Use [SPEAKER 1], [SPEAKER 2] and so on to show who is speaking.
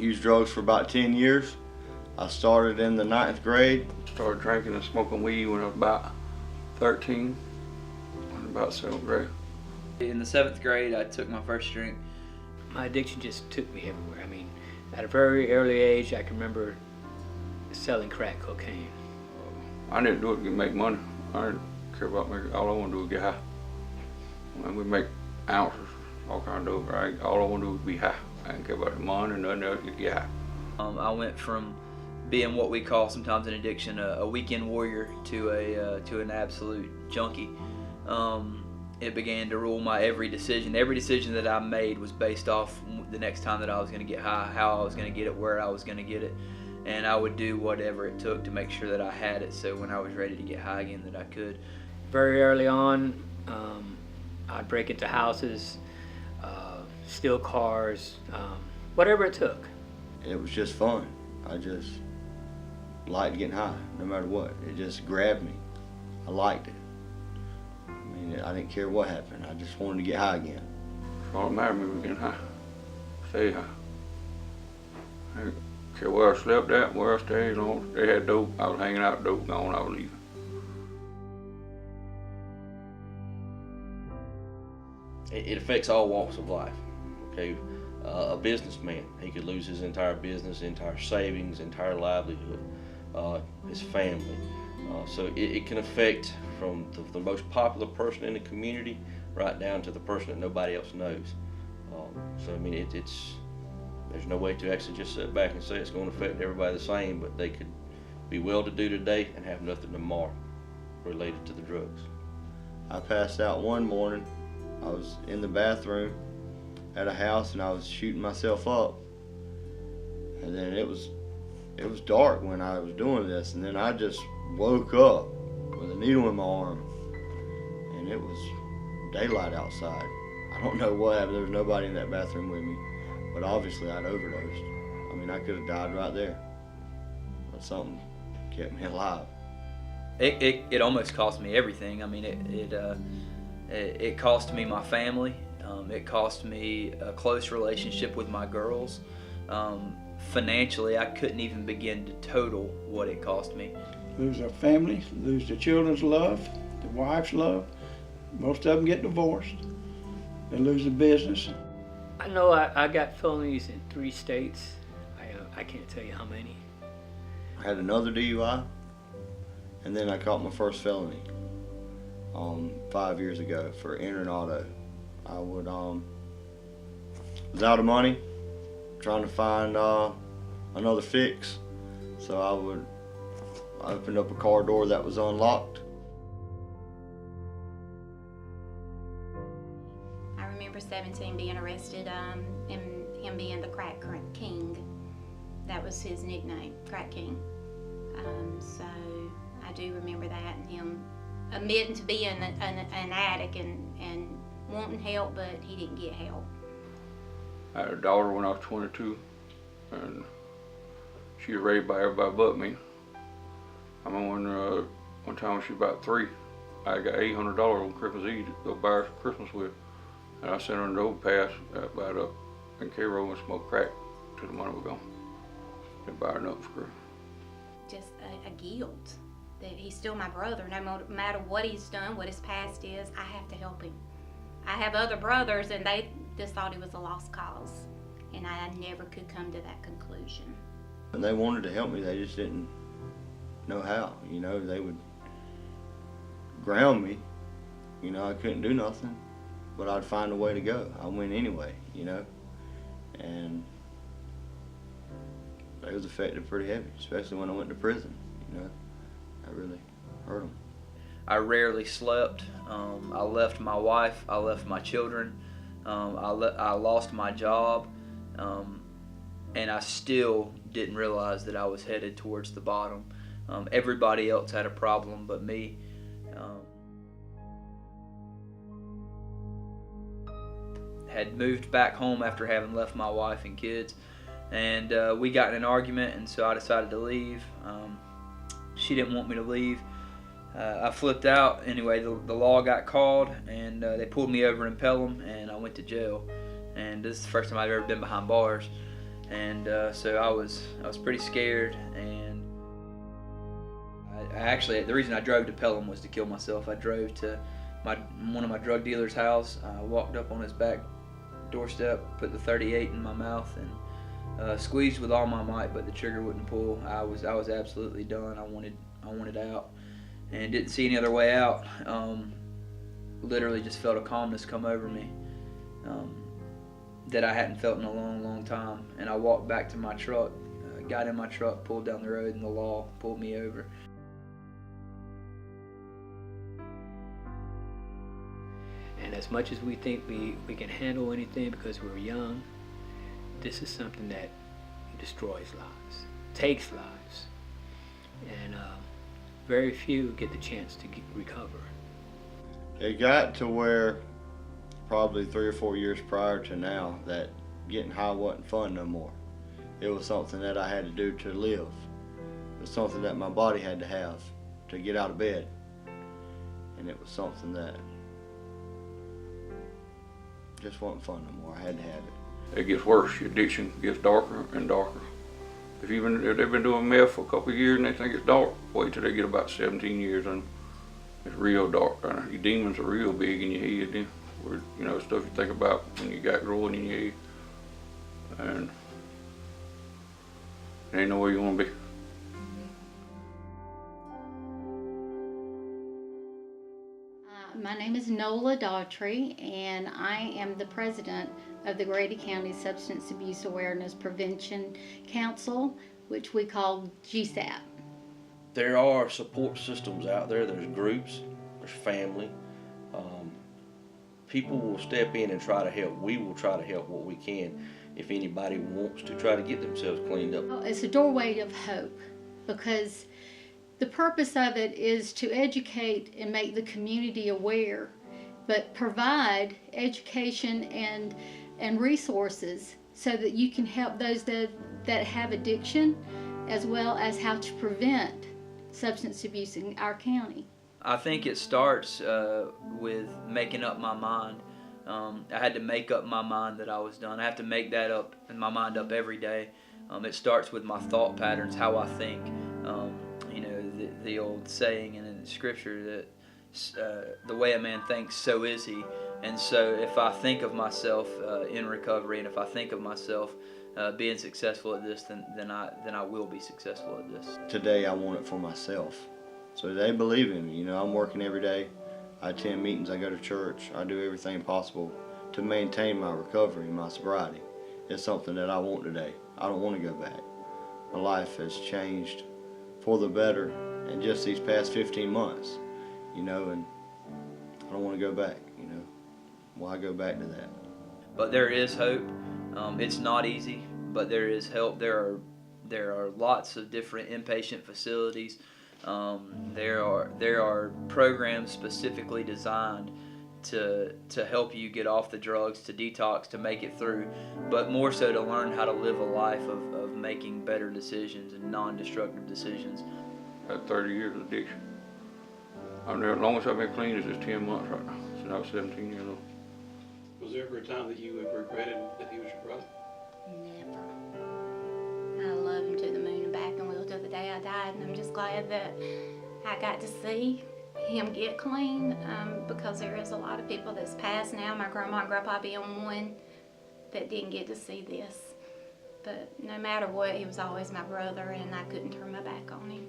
[SPEAKER 1] used drugs for about 10 years. I started in the 9th grade.
[SPEAKER 2] Started drinking and smoking weed when I was about 13, about 7th grade.
[SPEAKER 3] In the 7th grade, I took my first drink.
[SPEAKER 4] My addiction just took me everywhere. I mean, at a very early age, I can remember selling crack cocaine.
[SPEAKER 2] I didn't do it to make money. I didn't care about making. All I want to do was get high. When we make ounces, all kind of dope, right? All I want to do is be high. I didn't care about the money or nothing else. Just get high.
[SPEAKER 3] I went from being what we call sometimes an addiction, a weekend warrior, to an absolute junkie. It began to rule my every decision. Every decision that I made was based off the next time that I was going to get high, how I was going to get it, where I was going to get it, and I would do whatever it took to make sure that I had it, so when I was ready to get high again that I could.
[SPEAKER 4] Very early on, I'd break into houses, steal cars, whatever it took.
[SPEAKER 1] It was just fun. I just liked getting high, no matter what. It just grabbed me. I liked it. I mean, I didn't care what happened. I just wanted to get high again.
[SPEAKER 2] That's all that mattered to me was getting high. Stay high. I didn't care where I slept at, where I stayed. You know, they had dope. I was hanging out, dope gone, I was leaving.
[SPEAKER 5] It affects all walks of life. Okay, a businessman, he could lose his entire business, entire savings, entire livelihood, his family. So it can affect from the most popular person in the community right down to the person that nobody else knows. So I mean, there's no way to actually just sit back and say it's going to affect everybody the same, but they could be well-to-do today and have nothing tomorrow related to the drugs.
[SPEAKER 1] I passed out one morning. I was in the bathroom at a house and I was shooting myself up. And then it was dark when I was doing this, and then I just woke up with a needle in my arm, and it was daylight outside. I don't know what happened. There was nobody in that bathroom with me, but obviously I'd overdosed. I mean, I could have died right there, but something kept me alive.
[SPEAKER 3] It almost cost me everything. I mean, it cost me my family. It cost me a close relationship with my girls. Financially, I couldn't even begin to total what it cost me.
[SPEAKER 6] Lose their family, lose their children's love, their wife's love. Most of them get divorced. They lose the business.
[SPEAKER 4] I know I got felonies in 3 states. I can't tell you how many.
[SPEAKER 1] I had another DUI, and then I caught my first felony 5 years ago for entering auto. I was out of money, trying to find another fix, so I opened up a car door that was unlocked.
[SPEAKER 7] I remember 17 being arrested and him being the crack king. That was his nickname, Crack King. So I do remember that, and him admitting to being an addict and wanting help, but he didn't get help.
[SPEAKER 2] I had a daughter when I was 22, and she was raised by everybody but me. I remember one time when she was about 3, I got $800 on Christmas Eve to go buy her some Christmas with, and I sent her an overpass about up in Cairo and smoked crack till the money was gone. Didn't buy her nothing for Christmas.
[SPEAKER 7] Just a guilt that he's still my brother. No matter what he's done, what his past is, I have to help him. I have other brothers, and they just thought he was a lost cause, and I never could come to that conclusion.
[SPEAKER 1] And they wanted to help me, they just didn't know how. You know, they would ground me. You know, I couldn't do nothing, but I'd find a way to go. I went anyway, you know, and they was affected pretty heavy, especially when I went to prison. You know, I really hurt them.
[SPEAKER 3] I rarely slept. I left my wife. I left my children. I lost my job, and I still didn't realize that I was headed towards the bottom. Everybody else had a problem but me. Had moved back home after having left my wife and kids, and we got in an argument, and so I decided to leave. She didn't want me to leave. I flipped out. Anyway, the law got called, and they pulled me over in Pelham, and I went to jail. And this is the first time I've ever been behind bars. and so I was pretty scared. And I actually, the reason I drove to Pelham was to kill myself. I drove to one of my drug dealer's house. I walked up on his back doorstep, put the 38 in my mouth, and squeezed with all my might, but the trigger wouldn't pull. I was absolutely done. I wanted out, and didn't see any other way out. Literally just felt a calmness come over me that I hadn't felt in a long, long time. And I walked back to my truck, got in my truck, pulled down the road, and the law pulled me over.
[SPEAKER 4] And as much as we think we can handle anything because we're young, this is something that destroys lives, takes lives. And very few get the chance to recover.
[SPEAKER 1] It got to where probably 3 or 4 years prior to now that getting high wasn't fun no more. It was something that I had to do to live. It was something that my body had to have to get out of bed. And it was something that just wasn't fun no more. I had to have it.
[SPEAKER 2] It gets worse. Your addiction gets darker and darker. If they've been doing meth for a couple of years and they think it's dark, wait till they get about 17 years and it's real dark. Your demons are real big in your head then. Where, you know, stuff you think about when you got growing in your head. And it ain't nowhere you want to be.
[SPEAKER 8] My name is Nola Daughtry, and I am the president of the Grady County Substance Abuse Awareness Prevention Council, which we call GSAAP.
[SPEAKER 5] There are support systems out there. There's groups, there's family. People will step in and try to help. We will try to help what we can if anybody wants to try to get themselves cleaned up.
[SPEAKER 8] It's a doorway of hope, because the purpose of it is to educate and make the community aware, but provide education and resources so that you can help those that have addiction, as well as how to prevent substance abuse in our county.
[SPEAKER 3] I think it starts with making up my mind. I had to make up my mind that I was done. I have to make that up in my mind up every day. It starts with my thought patterns, how I think. You know, the old saying in the scripture that the way a man thinks, so is he. And so if I think of myself in recovery, and if I think of myself being successful at this, then I will be successful at this.
[SPEAKER 1] Today I want it for myself. So they believe in me. You know, I'm working every day. I attend meetings, I go to church, I do everything possible to maintain my recovery, my sobriety. It's something that I want today. I don't want to go back. My life has changed for the better in just these past 15 months, you know, and I don't want to go back, you know. Why go back to that?
[SPEAKER 3] But there is hope. It's not easy, but there is help. There are lots of different inpatient facilities. There are programs specifically designed to help you get off the drugs, to detox, to make it through, but more so to learn how to live a life of making better decisions and non-destructive decisions.
[SPEAKER 2] I had 30 years of addiction. I've never, as long as I've been clean is just 10 months right now, since I was 17 years old.
[SPEAKER 9] Was there ever a time that you ever regretted that he was your brother?
[SPEAKER 7] Never. I love him to the moon and back, and will till the day I died, and I'm just glad that I got to see him get clean, because there is a lot of people that's passed now, my grandma and grandpa being one, that didn't get to see this. But no matter what, he was always my brother, and I couldn't turn my back on him.